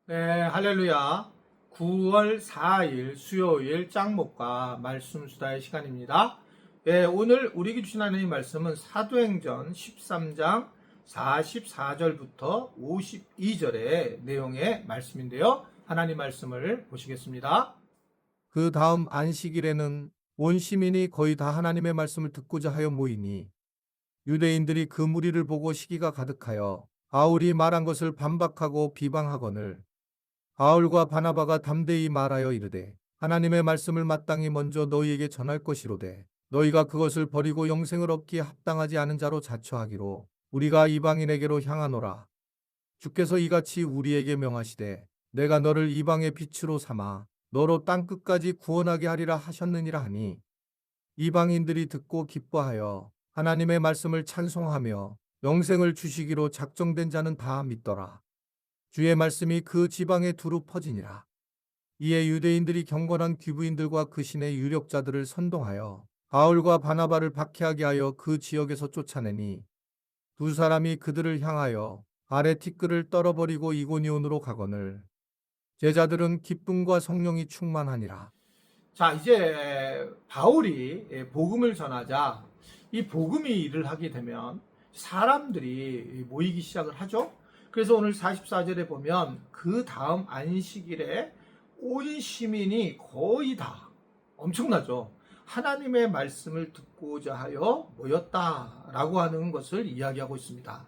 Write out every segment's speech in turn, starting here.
네, 할렐루야. 9월 4일 수요일 짱목과 말씀 수다의 시간입니다. 네, 오늘 우리에게 주신 하나님 말씀은 사도행전 13장 44절부터 52절의 내용의 말씀인데요. 하나님 말씀을 보시겠습니다. 그 다음 안식일에는 온 시민이 거의 다 하나님의 말씀을 듣고자 하여 모이니 유대인들이 그 무리를 보고 시기가 가득하여 바울이 말한 것을 반박하고 비방하거늘 바울과 바나바가 담대히 말하여 이르되 하나님의 말씀을 마땅히 먼저 너희에게 전할 것이로되 너희가 그것을 버리고 영생을 얻기에 합당하지 않은 자로 자처하기로 우리가 이방인에게로 향하노라. 주께서 이같이 우리에게 명하시되 내가 너를 이방의 빛으로 삼아 너로 땅 끝까지 구원하게 하리라 하셨느니라 하니 이방인들이 듣고 기뻐하여 하나님의 말씀을 찬송하며 영생을 주시기로 작정된 자는 다 믿더라. 주의 말씀이 그 지방에 두루 퍼지니라. 이에 유대인들이 경건한 귀부인들과 그 신의 유력자들을 선동하여 바울과 바나바를 박해하게 하여 그 지역에서 쫓아내니 두 사람이 그들을 향하여 아레티끌을 떨어버리고 이고니온으로 가거늘 제자들은 기쁨과 성령이 충만하니라. 자, 이제 바울이 복음을 전하자 이 복음이 일을 하게 되면 사람들이 모이기 시작을 하죠. 그래서 오늘 44절에 보면 그 다음 안식일에 온 시민이 거의 다 엄청나죠. 하나님의 말씀을 듣고자 하여 모였다라고 하는 것을 이야기하고 있습니다.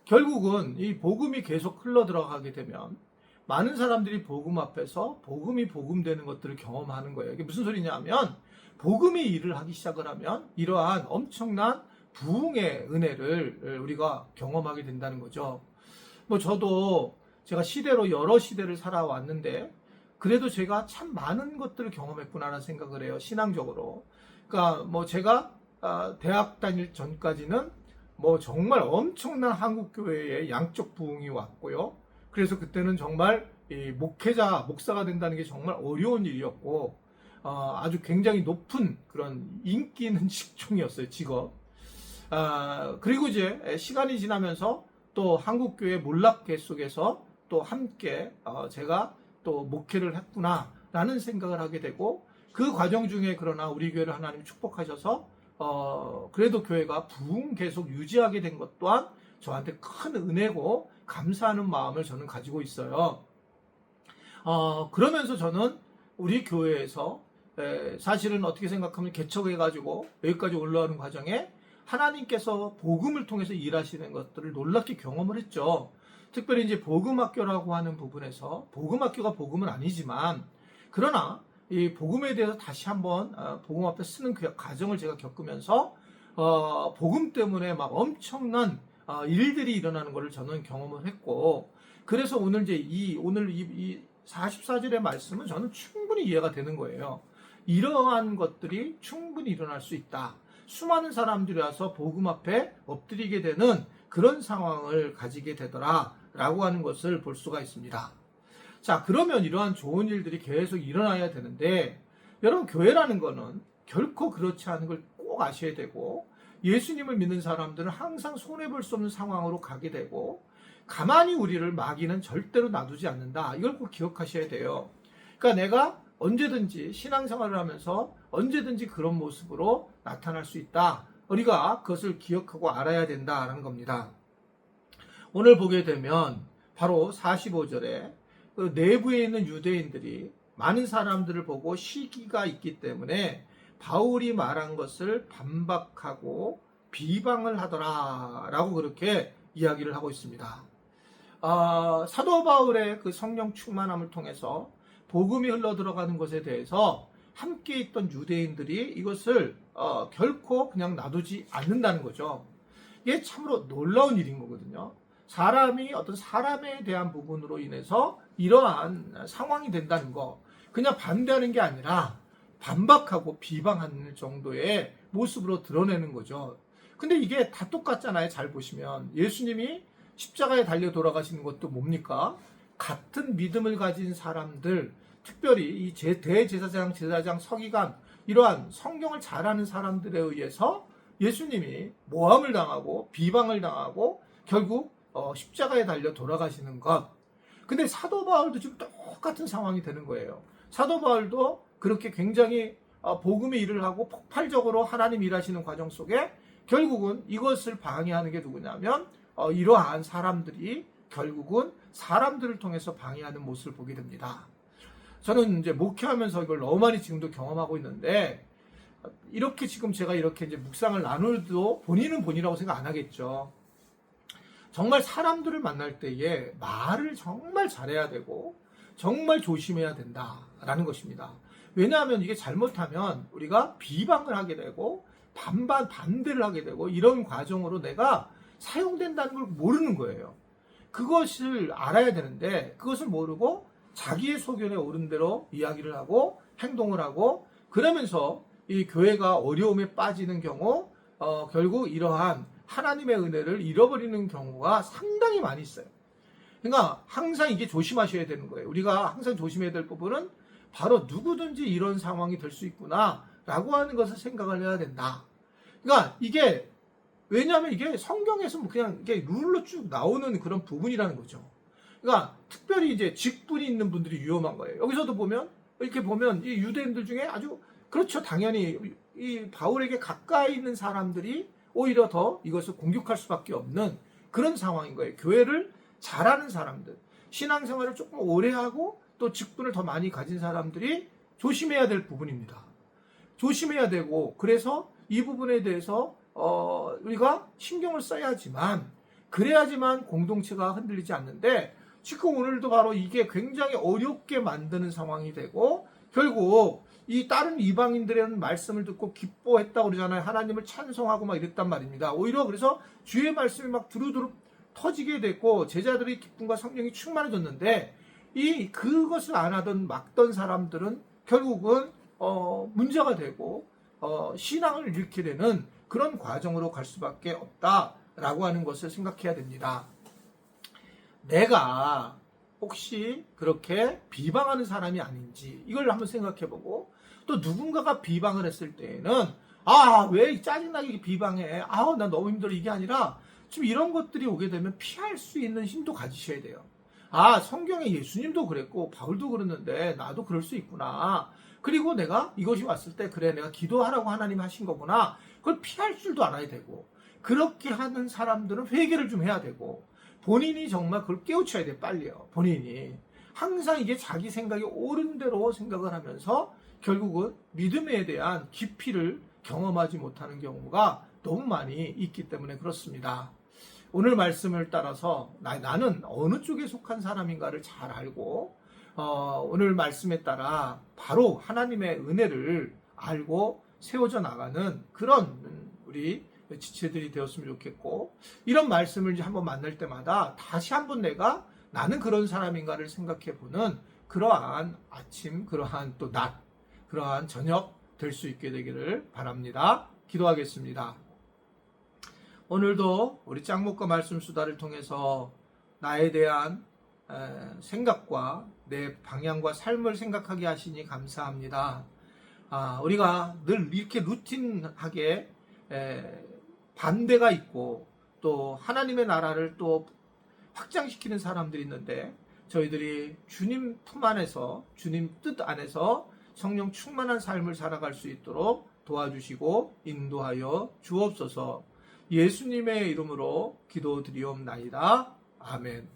결국은 이 복음이 계속 흘러 들어가게 되면 많은 사람들이 복음 앞에서 복음이 복음되는 것들을 경험하는 거예요. 이게 무슨 소리냐면 복음이 일을 하기 시작을 하면 이러한 엄청난 부흥의 은혜를 우리가 경험하게 된다는 거죠. 저도 제가 시대로 여러 시대를 살아왔는데 그래도 제가 참 많은 것들을 경험했구나라는 생각을 해요. 신앙적으로. 그러니까 제가 대학 다닐 전까지는 정말 엄청난 한국 교회의 양적 부흥이 왔고요. 그래서 그때는 정말 이 목사가 된다는 게 정말 어려운 일이었고 아주 굉장히 높은 그런 인기 있는 직종이었어요. 직업. 그리고 이제 시간이 지나면서 또 한국교회 몰락계 속에서 또 함께 제가 또 목회를 했구나라는 생각을 하게 되고 그 과정 중에 그러나 우리 교회를 하나님 축복하셔서 그래도 교회가 부흥 계속 유지하게 된 것 또한 저한테 큰 은혜고 감사하는 마음을 저는 가지고 있어요. 그러면서 저는 우리 교회에서 사실은 어떻게 생각하면 개척해가지고 여기까지 올라오는 과정에 하나님께서 복음을 통해서 일하시는 것들을 놀랍게 경험을 했죠. 특별히 이제 복음학교라고 하는 부분에서 복음학교가 복음은 아니지만 그러나 이 복음에 대해서 다시 한번 복음 앞에 쓰는 그 과정을 제가 겪으면서 복음 때문에 막 엄청난 일들이 일어나는 것을 저는 경험을 했고 그래서 오늘 이제 이 44절의 말씀은 저는 충분히 이해가 되는 거예요. 이러한 것들이 충분히 일어날 수 있다. 수많은 사람들이 와서 복음 앞에 엎드리게 되는 그런 상황을 가지게 되더라라고 하는 것을 볼 수가 있습니다. 자, 그러면 이러한 좋은 일들이 계속 일어나야 되는데 여러분 교회라는 거는 결코 그렇지 않은 걸 꼭 아셔야 되고 예수님을 믿는 사람들은 항상 손해볼 수 없는 상황으로 가게 되고 가만히 우리를 마귀는 절대로 놔두지 않는다. 이걸 꼭 기억하셔야 돼요. 그러니까 내가 언제든지 신앙생활을 하면서 언제든지 그런 모습으로 나타날 수 있다. 우리가 그것을 기억하고 알아야 된다라는 겁니다. 오늘 보게 되면 바로 45절에 그 내부에 있는 유대인들이 많은 사람들을 보고 시기가 있기 때문에 바울이 말한 것을 반박하고 비방을 하더라라고 그렇게 이야기를 하고 있습니다. 사도 바울의 그 성령 충만함을 통해서 복음이 흘러 들어가는 것에 대해서 함께 있던 유대인들이 이것을 결코 그냥 놔두지 않는다는 거죠. 이게 참으로 놀라운 일인 거거든요. 사람이 어떤 사람에 대한 부분으로 인해서 이러한 상황이 된다는 거 그냥 반대하는 게 아니라 반박하고 비방하는 정도의 모습으로 드러내는 거죠. 근데 이게 다 똑같잖아요. 잘 보시면 예수님이 십자가에 달려 돌아가시는 것도 뭡니까? 같은 믿음을 가진 사람들, 특별히 이 대제사장, 서기관 이러한 성경을 잘 아는 사람들에 의해서 예수님이 모함을 당하고 비방을 당하고 결국 십자가에 달려 돌아가시는 것. 근데 사도 바울도 지금 똑같은 상황이 되는 거예요. 사도 바울도 그렇게 굉장히 복음의 일을 하고 폭발적으로 하나님 일하시는 과정 속에 결국은 이것을 방해하는 게 누구냐면 이러한 사람들이 결국은 사람들을 통해서 방해하는 모습을 보게 됩니다. 저는 이제 목회하면서 이걸 너무 많이 지금도 경험하고 있는데, 이렇게 지금 제가 이렇게 이제 묵상을 나누도 본인은 본이라고 생각 안 하겠죠. 정말 사람들을 만날 때에 말을 정말 잘해야 되고 정말 조심해야 된다라는 것입니다. 왜냐하면 이게 잘못하면 우리가 비방을 하게 되고 반대를 하게 되고 이런 과정으로 내가 사용된다는 걸 모르는 거예요. 그것을 알아야 되는데 그것을 모르고 자기의 소견에 오른 대로 이야기를 하고 행동을 하고 그러면서 이 교회가 어려움에 빠지는 경우 결국 이러한 하나님의 은혜를 잃어버리는 경우가 상당히 많이 있어요. 그러니까 항상 이게 조심하셔야 되는 거예요. 우리가 항상 조심해야 될 부분은 바로 누구든지 이런 상황이 될 수 있구나 라고 하는 것을 생각을 해야 된다. 그러니까 이게 왜냐하면 이게 성경에서 뭐 그냥 이게 룰로 쭉 나오는 그런 부분이라는 거죠. 그러니까 특별히 이제 직분이 있는 분들이 위험한 거예요. 여기서도 보면 이렇게 보면 이 유대인들 중에 아주 그렇죠. 당연히 이 바울에게 가까이 있는 사람들이 오히려 더 이것을 공격할 수밖에 없는 그런 상황인 거예요. 교회를 잘하는 사람들, 신앙생활을 조금 오래 하고 또 직분을 더 많이 가진 사람들이 조심해야 될 부분입니다. 조심해야 되고 그래서 이 부분에 대해서 우리가 신경을 써야지만 그래야지만 공동체가 흔들리지 않는데 지금 오늘도 바로 이게 굉장히 어렵게 만드는 상황이 되고 결국 이 다른 이방인들의 말씀을 듣고 기뻐했다고 그러잖아요. 하나님을 찬송하고 막 이랬단 말입니다. 오히려 그래서 주의 말씀이 막 두루두루 터지게 됐고 제자들의 기쁨과 성령이 충만해졌는데 그것을 안 하던 막던 사람들은 결국은 문제가 되고 신앙을 잃게 되는 그런 과정으로 갈 수밖에 없다라고 하는 것을 생각해야 됩니다. 내가 혹시 그렇게 비방하는 사람이 아닌지 이걸 한번 생각해보고 또 누군가가 비방을 했을 때에는 왜 짜증나게 비방해? 나 너무 힘들어. 이게 아니라 지금 이런 것들이 오게 되면 피할 수 있는 힘도 가지셔야 돼요. 성경에 예수님도 그랬고 바울도 그랬는데 나도 그럴 수 있구나. 그리고 내가 이것이 왔을 때 그래 내가 기도하라고 하나님 하신 거구나. 그걸 피할 줄도 알아야 되고 그렇게 하는 사람들은 회개를 좀 해야 되고 본인이 정말 그걸 깨우쳐야 돼. 빨리요. 본인이 항상 이게 자기 생각이 옳은 대로 생각을 하면서 결국은 믿음에 대한 깊이를 경험하지 못하는 경우가 너무 많이 있기 때문에 그렇습니다. 오늘 말씀을 따라서 나는 어느 쪽에 속한 사람인가를 잘 알고 오늘 말씀에 따라 바로 하나님의 은혜를 알고 세워져 나가는 그런 우리 지체들이 되었으면 좋겠고 이런 말씀을 이제 한번 만날 때마다 다시 한번 내가 나는 그런 사람인가를 생각해보는 그러한 아침, 그러한 또 낮, 그러한 저녁 될 수 있게 되기를 바랍니다. 기도하겠습니다. 오늘도 우리 짱목과 말씀 수다를 통해서 나에 대한 생각과 내 방향과 삶을 생각하게 하시니 감사합니다. 우리가 늘 이렇게 루틴하게 반대가 있고 또 하나님의 나라를 또 확장시키는 사람들이 있는데 저희들이 주님 품 안에서 주님 뜻 안에서 성령 충만한 삶을 살아갈 수 있도록 도와주시고 인도하여 주옵소서. 예수님의 이름으로 기도드리옵나이다. 아멘.